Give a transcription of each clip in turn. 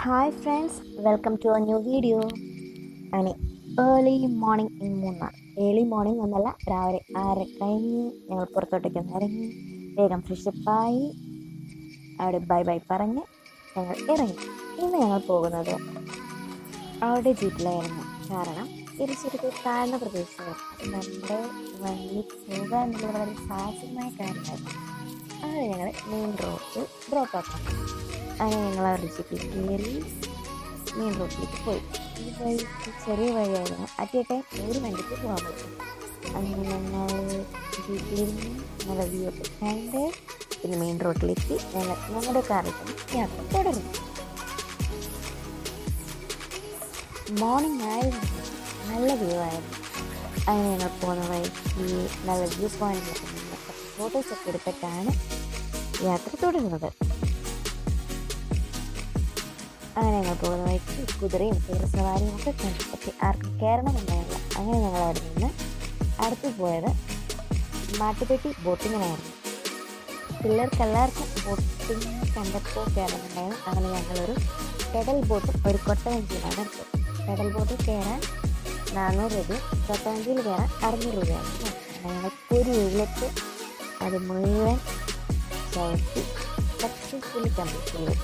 Hi friends, welcome to a new video. അങ്ങനെ early morning in Munnar. Early morning എന്നല്ല, രാവിലെ 6 കഴിഞ്ഞ് ഞങ്ങൾ പുറത്തോട്ടേക്ക് ഇറങ്ങി. വേഗം ഫ്രഷപ്പായി അവിടെ ബൈ ബൈ പറഞ്ഞ് ഞങ്ങൾ ഇറങ്ങി. ഇന്ന് ഞങ്ങൾ പോകുന്നത് അവിടെ ജീപ്പിലായിരുന്നു. കാരണം തിരിച്ചെടുത്ത് താഴ്ന്ന പ്രദേശമായിരുന്നു. അത് നമ്മുടെ വണ്ടി പോകുക എന്നുള്ളത് വളരെ സാഹസികമായ കാര്യമായിരുന്നു. അങ്ങനെ ഞങ്ങൾ മെയിൻ റോഡ് ഡ്രോപ്പ് ആക്കണം. അങ്ങനെ ഞങ്ങൾ അവരുടെ ജീപ്പിൽ കയറി മെയിൻ റോഡിലേക്ക് പോയി. ഈ വഴിക്ക് ചെറിയ വഴിയായിരുന്നു. അറ്റേ ഒരു വണ്ടിക്ക് പോകാൻ പറ്റും. അങ്ങനെ ഞങ്ങൾ ജീപ്പിലിരുന്ന് നല്ല വ്യൂ ഒക്കെ കണ്ട് പിന്നെ മെയിൻ റോഡിലേക്ക് ഞങ്ങളുടെ കാറിൽ തന്നെ യാത്ര തുടർന്നു. മോർണിംഗ് ആയിരുന്നു, നല്ല വ്യൂ ആയിരുന്നു. അങ്ങനെ ഞങ്ങൾ പോകുന്ന വഴിക്ക് നല്ല വ്യൂ പോയിന്റിലൊക്കെ നിന്ന് ഫോട്ടോസൊക്കെ എടുത്തിട്ടാണ് യാത്ര തുടരുന്നത്. അങ്ങനെ ഞങ്ങൾ പോകുന്ന വഴിക്ക് കുതിരയും കുതിരസവാരിയും ഒക്കെ കണ്ടു. പക്ഷേ ആർക്കും കയറണമെന്നായില്ല. അങ്ങനെ ഞങ്ങൾ അവിടെ നിന്ന് അടുത്ത് പോയത് മാട്ടുപെട്ടി ബോട്ടിങ്ങിനായിരുന്നു. പിള്ളേർക്കെല്ലാവർക്കും ബോട്ടിങ് കണ്ടപ്പോൾ കയറണമെന്നായിരുന്നു. അങ്ങനെ ഞങ്ങളൊരു പെഡൽ ബോട്ടും ഒരു കൊട്ടവഞ്ചിയുമാണ് എടുത്തത്. പെഡൽ ബോട്ടിൽ കയറാൻ 400 രൂപയും കൊട്ടവഞ്ചിയിൽ കയറാൻ 600 രൂപയാണ്. ഞങ്ങൾ ഒരു വെയിലത്ത് അത് മുഴുവൻ ചവിട്ടി സക്സസ്ഫുള്ളി കംപ്ലീറ്റ് ചെയ്തു.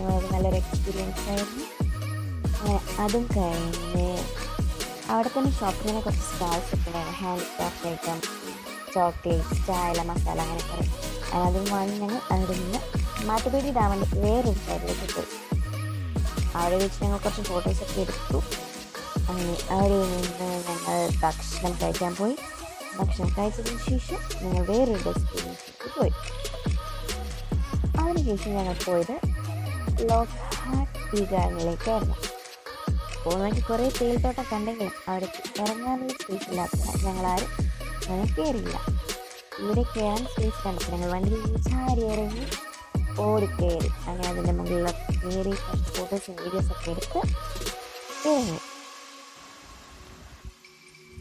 അത് നല്ലൊരു എക്സ്പീരിയൻസ് ആയിരുന്നു. അതും കഴിഞ്ഞ് അവിടെ തന്നെ ഷോപ്പിങ്ങിനെ കുറച്ച് സ്റ്റാൾസ് ഒക്കെ ഉണ്ടായിരുന്നു. ഹാൻഡ് ക്രാഫ്റ്റ് ഐറ്റം, ചോക്ലേറ്റ്സ്, ചായ, മസാല, അങ്ങനെ കുറേ. അതും വാങ്ങി ഞങ്ങൾ അവിടെ നിന്ന് മാട്ടുപേടി ഡാമിൻ്റെ വേറൊരു സൈഡിലേക്ക് പോയി. അവിടെ വെച്ച് ഞങ്ങൾ കുറച്ച് ഫോട്ടോസൊക്കെ എടുത്തു. അങ്ങനെ അവിടെ നിന്ന് ഞങ്ങൾ ഭക്ഷണം കഴിക്കാൻ പോയി. ഭക്ഷണം കഴിച്ചതിന് ശേഷം ഞങ്ങൾ വേറൊരു ഡെസ്റ്റിനേഷനിലേക്ക് പോയി. അതിനുശേഷം ഞങ്ങൾ പോയത് ലോക്ക്ഹാർട്ട് ടീ ഗാർഡനിലേക്കായിരുന്നു. പോകുന്നതിന് കുറേ തേയിലത്തോട്ടം കണ്ടെങ്കിലും അവിടെ ഇറങ്ങാനുള്ള സ്പേസ് ഇല്ലാത്തതിനാൽ ഞങ്ങളാരും അങ്ങനെ കയറിയില്ല. ഇവിടെ കയറാൻ സ്പേസ് കണ്ടപ്പോൾ ഞങ്ങൾ വണ്ടിയിൽ ചാരി ഇറങ്ങി ഓടിക്കയറി. അങ്ങനെ അതിൻ്റെ മുകളിലൊക്കെ കയറി കുറച്ച് ഫോട്ടോസും വീഡിയോസൊക്കെ എടുത്ത് ഇറങ്ങി.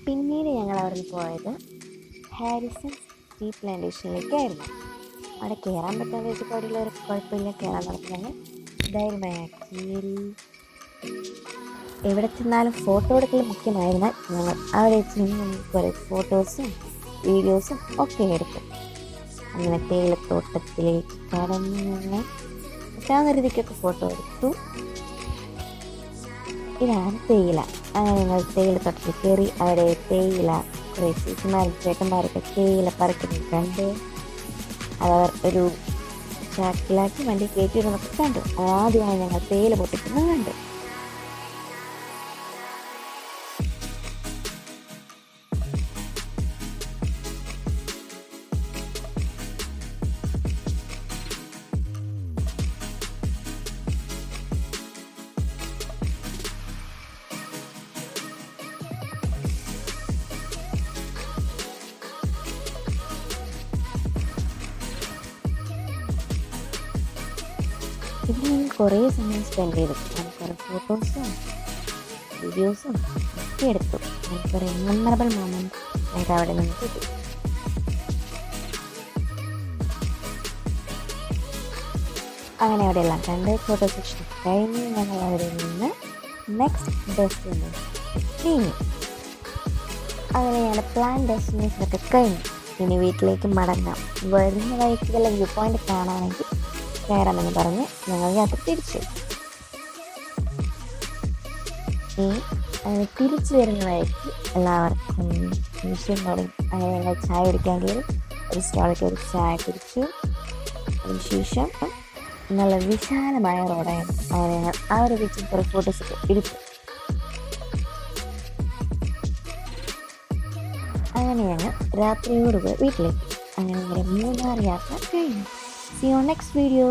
പിന്നീട് ഞങ്ങൾ അവിടെ നിന്ന് പോയത് ഹാരിസൺസ് ടീ പ്ലാന്റേഷനിലേക്കായിരുന്നു. അവിടെ കയറാൻ പറ്റാതെ വെച്ചപ്പോൾ അവിടെയുള്ള ഒരു കുഴപ്പമില്ല, കയറാൻ നടത്തി ഞങ്ങൾ ധൈര്യമായി കയറി. എവിടെ ചെന്നാലും ഫോട്ടോ എടുക്കൽ മുഖ്യമായിരുന്നാൽ ഞങ്ങൾ അവിടെ ചെന്ന് കുറേ ഫോട്ടോസും വീഡിയോസും ഒക്കെ എടുത്തു. അങ്ങനെ തേയിലത്തോട്ടത്തിലേക്ക് കടന്ന് ഞങ്ങൾ പറ്റാവുന്ന രീതിക്കൊക്കെ ഫോട്ടോ എടുത്തു. ഇതാണ് തേയില. അങ്ങനെ ഞങ്ങൾ തേയിലത്തോട്ടത്തിൽ കയറി. അവിടെ തേയില കുറേ ചേച്ചിമാരും ചേട്ടന്മാരൊക്കെ തേയില പറിക്കുന്നത് കണ്ട് അതവർ ഒരു ചാക്കിലാക്കി വണ്ടി കയറ്റിയിടുന്നൊക്കെ കണ്ടു. ആദ്യമായി ഞങ്ങൾ തേയില പൊട്ടിക്കുന്നത് കണ്ടു. ഇതിൽ ഞങ്ങൾ കുറേ സമയം സ്പെൻഡ് ചെയ്തു. കുറേ ഫോട്ടോസും വീഡിയോസും ഒക്കെ എടുത്തു. കുറേ മെമ്മറബിൾ മൊമെൻറ്റ് ഞങ്ങൾക്ക് അവിടെ നിന്ന് കിട്ടി. അങ്ങനെ അവിടെ എല്ലാം കണ്ട് ഫോട്ടോ സെഷൻ കഴിഞ്ഞ് ഞങ്ങൾ അവിടെ നിന്ന് നെക്സ്റ്റ് ഡെസ്റ്റിനേഷൻ നീങ്ങി. അങ്ങനെ ഞങ്ങളുടെ പ്ലാൻ ഡെസ്റ്റിനേഷനൊക്കെ കഴിഞ്ഞു. ഇനി വീട്ടിലേക്ക് മടങ്ങാം. വരുന്ന വഴിക്ക് വല്ല വ്യൂ പോയിന്റ് കാണാമെങ്കിൽ കയറാമെന്ന് പറഞ്ഞ് ഞങ്ങൾ യാത്ര തിരിച്ചു. അങ്ങനെ തിരിച്ചു വരുന്ന വഴിക്ക് എല്ലാവർക്കും വിഷയം തുടങ്ങി. അങ്ങനെ ഞങ്ങൾ ചായ കുടിക്കാൻ കയറി. ഒരു സ്റ്റാളിൽ കയറി ചായ കുടിച്ചു. അതിനുശേഷം നല്ല വിശാലമായ റോഡായിരുന്നു. അങ്ങനെ ഞങ്ങൾ ആ ഒരു വെച്ച് കുറേ ഫോട്ടോസൊക്കെ എടുത്തു. അങ്ങനെ ഞങ്ങൾ രാത്രിയോടുകൂടി വീട്ടിലെത്തി. അങ്ങനെ ഞങ്ങളുടെ മൂന്നാർ യാത്ര കഴിഞ്ഞു. See you on next video.